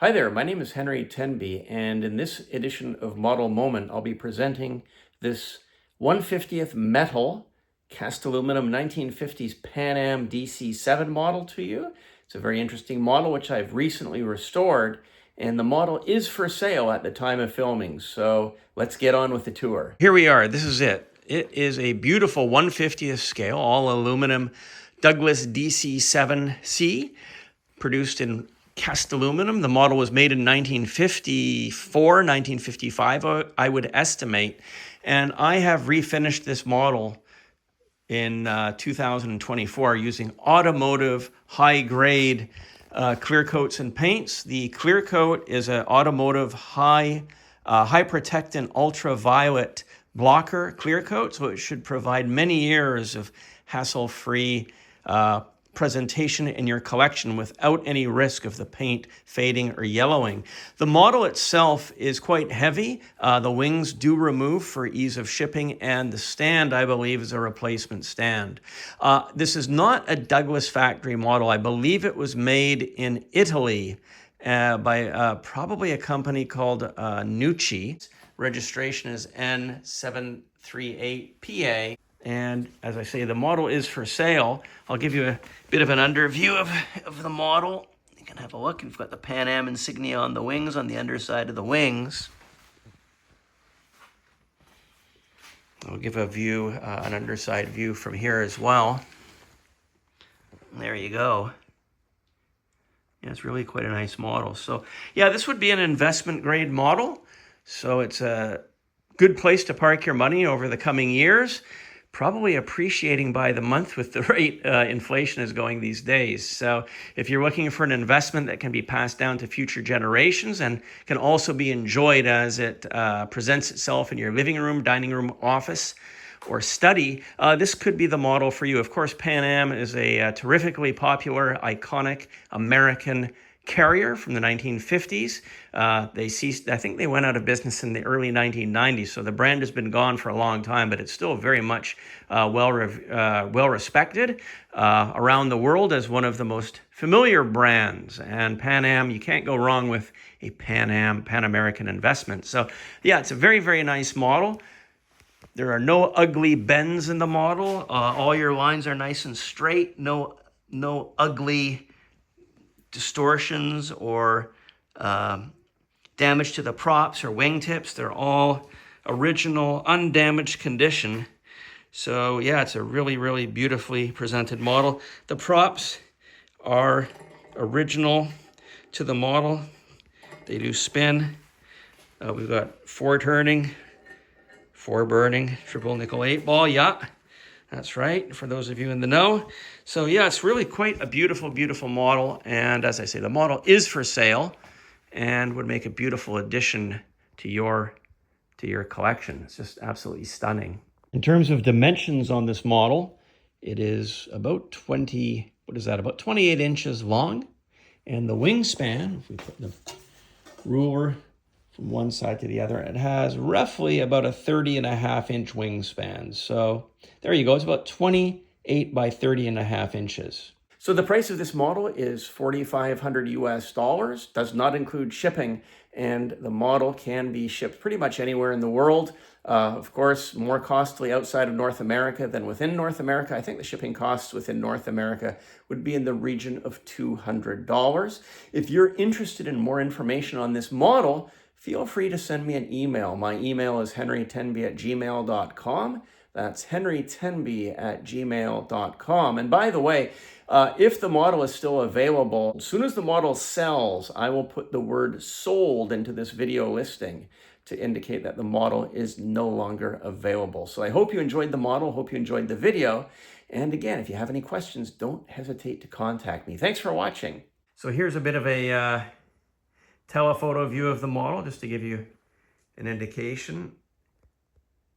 Hi there, my name is Henry Tenby, and in this edition of Model Moment, I'll be presenting this 1/50th metal cast aluminum 1950s Pan Am DC-7 model to you. It's a very interesting model which I've recently restored, and the model is for sale at the time of filming, so let's get on with the tour. Here we are, this is it. It is a beautiful 1/50th scale, all aluminum Douglas DC-7C, produced in cast aluminum. The model was made in 1954, 1955, I would estimate. And I have refinished this model in 2024 using automotive high-grade clear coats and paints. The clear coat is an automotive high protectant ultraviolet blocker clear coat, so it should provide many years of hassle-free presentation in your collection without any risk of the paint fading or yellowing. The model itself is quite heavy. The wings do remove for ease of shipping, and the stand, I believe, is a replacement stand. This is not a Douglas factory model. I believe it was made in Italy by probably a company called Nucci. Registration is N738PA. And as I say, the model is for sale. I'll give you a bit of an underview of the model. You can have a look. We've got the Pan Am insignia on the wings, on the underside of the wings. I'll give a view, an underside view from here as well. There you go. Yeah, it's really quite a nice model. So yeah, this would be an investment grade model. So it's a good place to park your money over the coming years. Probably appreciating by the month with the rate inflation is going these days. So if you're looking for an investment that can be passed down to future generations and can also be enjoyed as it presents itself in your living room, dining room, office, or study, this could be the model for you. Of course, Pan Am is a terrifically popular, iconic American carrier from the 1950s. They ceased, I think they went out of business in the early 1990s, so the brand has been gone for a long time, but it's still very much well respected around the world as one of the most familiar brands. And Pan Am, you can't go wrong with a Pan Am, Pan American investment. So yeah, it's a very, very nice model. There are no ugly bends in the model. All your lines are nice and straight. No ugly distortions or damage to the props or wingtips. They're all original, undamaged condition. So yeah, it's a really, really beautifully presented model. The props are original to the model. They do spin. We've got 4 turning, 4 burning, triple nickel 8 ball. Yeah, that's right, for those of you in the know. So yeah, it's really quite a beautiful, beautiful model. And as I say, the model is for sale and would make a beautiful addition to your collection. It's just absolutely stunning. In terms of dimensions on this model, it is about 28 inches long. And the wingspan, if we put the ruler from one side to the other, it has roughly about a 30.5-inch wingspan. So there you go. It's about 28 by 30.5 inches. So the price of this model is $4,500 US. Does not include shipping, and the model can be shipped pretty much anywhere in the world. Of course, more costly outside of North America than within North America. I think the shipping costs within North America would be in the region of $200. If you're interested in more information on this model, feel free to send me an email. My email is henrytenby@gmail.com. That's henrytenby@gmail.com. And by the way, if the model is still available, as soon as the model sells, I will put the word sold into this video listing to indicate that the model is no longer available. So I hope you enjoyed the model, hope you enjoyed the video. And again, if you have any questions, don't hesitate to contact me. Thanks for watching. So here's a bit of a telephoto view of the model, just to give you an indication.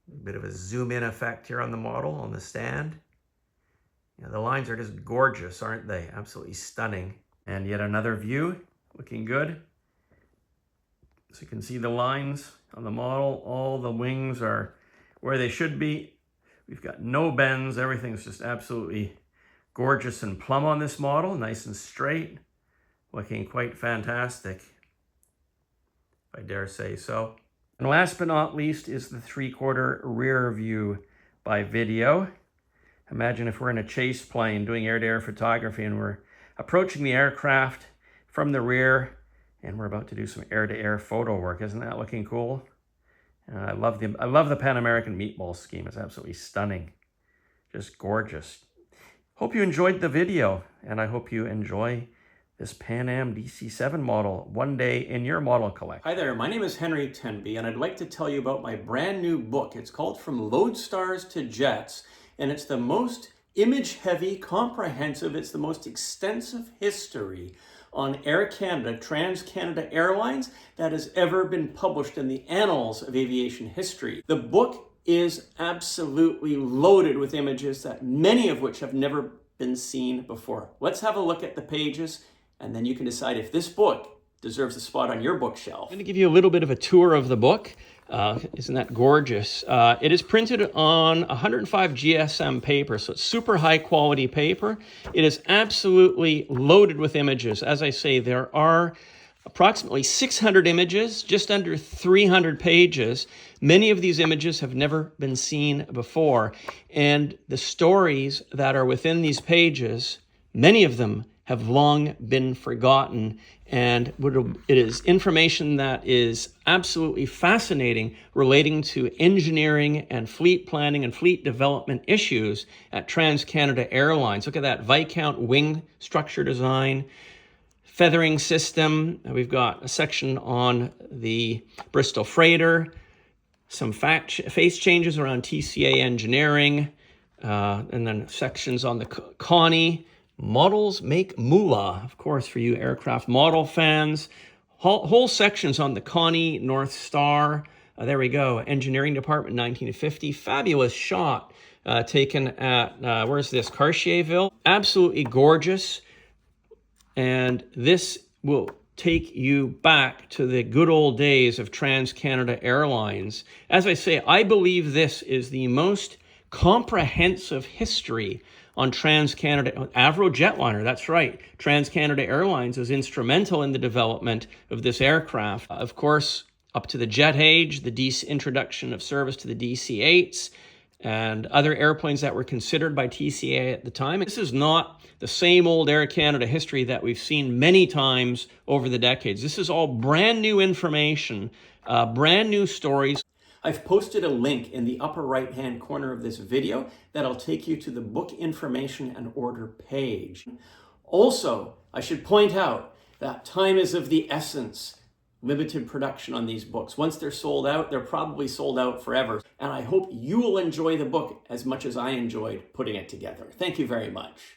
A bit of a zoom in effect here on the model, on the stand. Yeah, the lines are just gorgeous, aren't they? Absolutely stunning. And yet another view, looking good. So you can see the lines on the model. All the wings are where they should be. We've got no bends. Everything's just absolutely gorgeous and plumb on this model. Nice and straight. Looking quite fantastic. if I dare say so. And last but not least is the 3/4 rear view by video. Imagine if we're in a chase plane doing air-to-air photography and we're approaching the aircraft from the rear and we're about to do some air-to-air photo work. Isn't that looking cool? I love the Pan American meatball scheme. It's absolutely stunning. Just gorgeous. Hope you enjoyed the video, and I hope you enjoy this Pan Am DC-7 model one day in your model collection. Hi there, my name is Henry Tenby, and I'd like to tell you about my brand new book. It's called From Lodestars to Jets, and it's the most image-heavy, comprehensive, it's the most extensive history on Air Canada, Trans-Canada Airlines that has ever been published in the annals of aviation history. The book is absolutely loaded with images that many of which have never been seen before. Let's have a look at the pages, and then you can decide if this book deserves a spot on your bookshelf. I'm going to give you a little bit of a tour of the book. Isn't that gorgeous? It is printed on 105 GSM paper, so it's super high quality paper. It is absolutely loaded with images. As I say, there are approximately 600 images, just under 300 pages. Many of these images have never been seen before. And the stories that are within these pages, many of them have long been forgotten. And it is information that is absolutely fascinating relating to engineering and fleet planning and fleet development issues at Trans-Canada Airlines. Look at that Viscount wing structure design, feathering system. We've got a section on the Bristol Freighter, some face changes around TCA engineering, and then sections on the Connie. Models make moolah, of course, for you aircraft model fans. Whole sections on the Connie North Star. There we go, engineering department, 1950. Fabulous shot taken at, where's this, Cartierville. Absolutely gorgeous. And this will take you back to the good old days of Trans-Canada Airlines. As I say, I believe this is the most comprehensive history on Trans-Canada, Avro jetliner, that's right. Trans-Canada Airlines was instrumental in the development of this aircraft. Of course, up to the jet age, the introduction of service to the DC-8s, and other airplanes that were considered by TCA at the time. This is not the same old Air Canada history that we've seen many times over the decades. This is all brand new information, brand new stories. I've posted a link in the upper right-hand corner of this video that'll take you to the book information and order page. Also, I should point out that time is of the essence. Limited production on these books. Once they're sold out, they're probably sold out forever. And I hope you will enjoy the book as much as I enjoyed putting it together. Thank you very much.